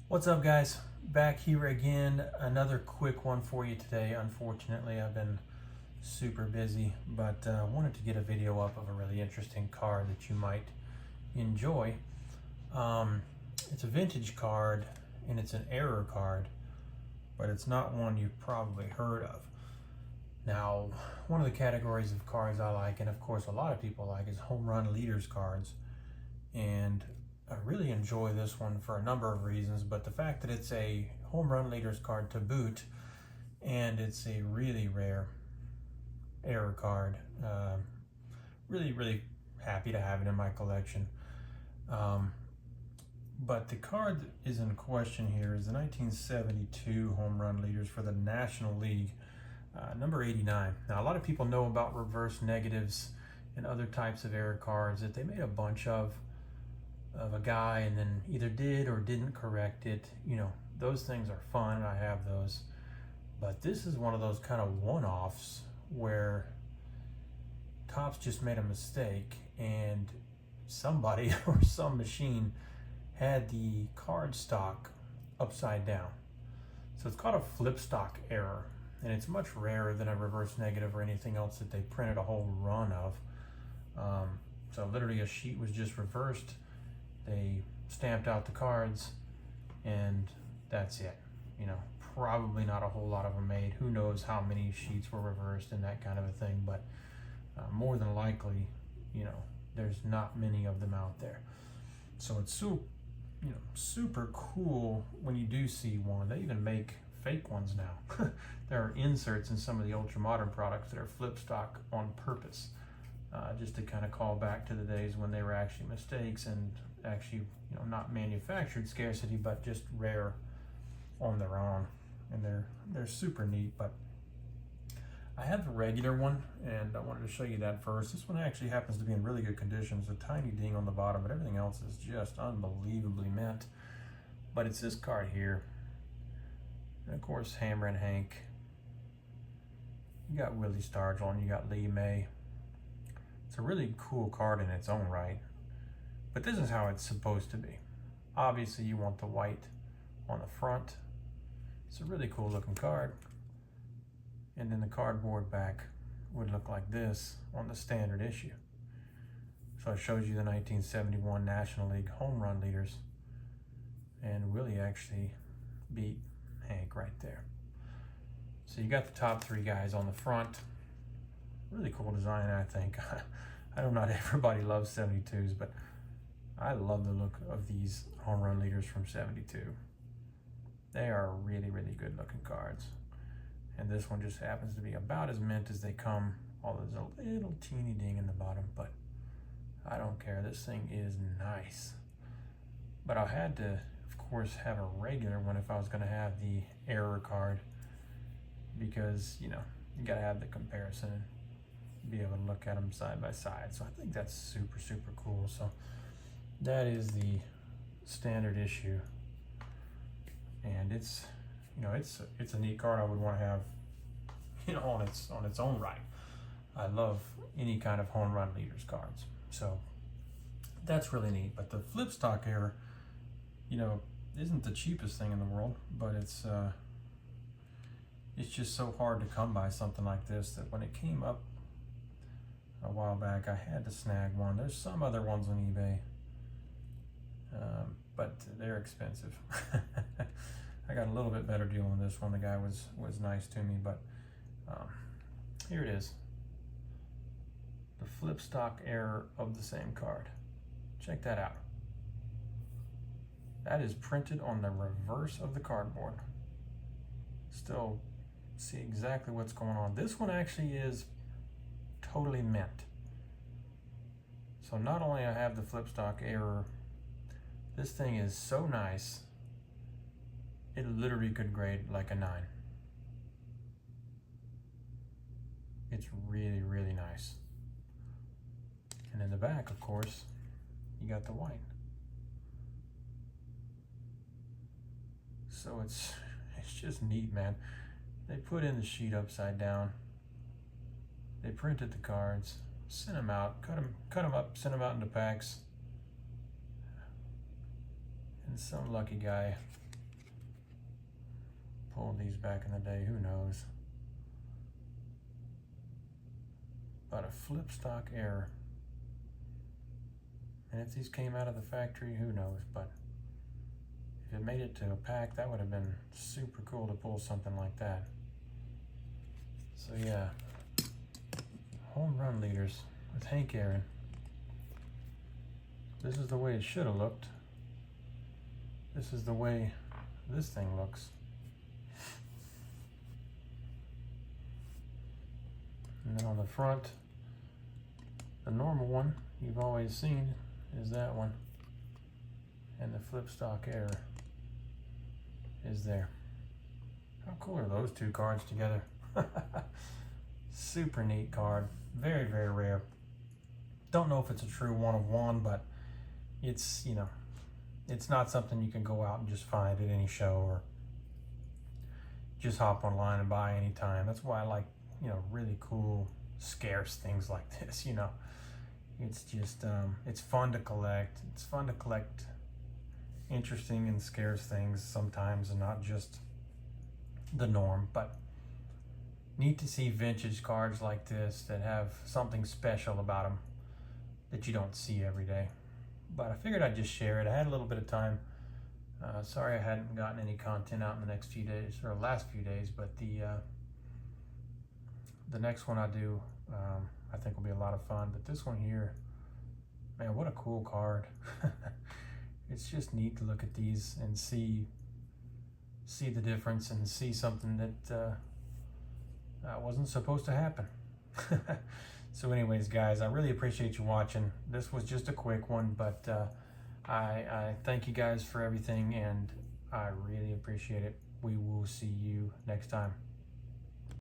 What's up, guys? Back here again. Another quick one for you today. Unfortunately, I've been super busy, but wanted to get a video up of a really interesting card that you might enjoy. It's a vintage card and it's an error card, but it's not one you've probably heard of. Now, one of the categories of cards I like, and of course a lot of people like, is home run leaders cards. And I really enjoy this one for a number of reasons, but the fact that it's a home run leaders card to boot, and it's a really rare error card. Really happy to have it in my collection. But the card that is in question here is the 1972 home run leaders for the National League, number 89. Now, a lot of people know about reverse negatives and other types of error cards that they made a bunch of a guy and then either did or didn't correct it. You know, those things are fun and I have those. But this is one of those kind of one-offs where Topps just made a mistake and somebody or some machine had the card stock upside down. So it's called a flip stock error, and it's much rarer than a reverse negative or anything else that they printed a whole run of. So literally a sheet was just reversed. They stamped out the cards and that's it. You know, probably not a whole lot of them made. Who knows how many sheets were reversed and that kind of a thing, but more than likely, you know, there's not many of them out there. So it's super cool when you do see one. They even make fake ones now. There are inserts in some of the ultra modern products that are flip stock on purpose, just to kind of call back to the days when they were actually mistakes and actually, you know, not manufactured scarcity, but just rare on their own. And they're super neat. But I have the regular one, and I wanted to show you that first. This one actually happens to be in really good condition. There's a tiny ding on the bottom, but everything else is just unbelievably mint. But it's this card here. And of course, Hammer and Hank. You got Willie Stargell and you got Lee May. It's a really cool card in its own right. But this is how it's supposed to be. Obviously, you want the white on the front. It's a really cool looking card. And then the cardboard back would look like this on the standard issue. So it shows you the 1971 National League home run leaders. And Willie actually beat Hank right there. So you got the top three guys on the front. Really cool design, I think. I know not everybody loves 72s, but I love the look of these home run leaders from 72. They are really good looking cards. And this one just happens to be about as mint as they come, although there's a little teeny ding in the bottom, but I don't care. This thing is nice. But I had to, of course, have a regular one if I was going to have the error card, because, you know, you got to have the comparison and be able to look at them side by side. So I think that's super cool. So that is the standard issue, and it's, you know, it's a neat card. I would want to have, you know, on its own right. I love any kind of home run leaders cards, so that's really neat. But the flip stock error, you know, isn't the cheapest thing in the world, but it's just so hard to come by something like this that when it came up a while back, I had to snag one. There's some other ones on eBay, but they're expensive. I got a little bit better deal on this one. The guy was nice to me, but here it is. The flip stock error of the same card. Check that out. That is printed on the reverse of the cardboard. Still see exactly what's going on. This one actually is totally mint. So not only I have the flip stock error, this thing is so nice, it literally could grade like a 9. It's really nice. And in the back, of course, you got the white. So it's just neat, man. They put in the sheet upside down. They printed the cards, sent them out, cut them up, sent them out into packs. And some lucky guy pulled these back in the day, who knows? But a flip stock error. And if these came out of the factory, who knows? But if it made it to a pack, that would have been super cool to pull something like that. So yeah, home run leaders with Hank Aaron. This is the way it should have looked. This is the way this thing looks. And then on the front, the normal one you've always seen is that one. And the flip stock error is there. How cool are those two cards together? Super neat card. Very, very rare. Don't know if it's a true one of one, but it's, you know, it's not something you can go out and just find at any show or just hop online and buy anytime. That's why I like, you know, really cool, scarce things like this, you know. It's just, it's fun to collect. It's fun to collect interesting and scarce things sometimes, and not just the norm, but neat to see vintage cards like this that have something special about them that you don't see every day. But I figured I'd just share it. I had a little bit of time. Sorry I hadn't gotten any content out in the next few days, or last few days, but the next one I do, I think will be a lot of fun. But this one here, man, what a cool card. It's just neat to look at these and see the difference and see something that wasn't supposed to happen. So anyways, guys, I really appreciate you watching. This was just a quick one, but I thank you guys for everything, and I really appreciate it. We will see you next time.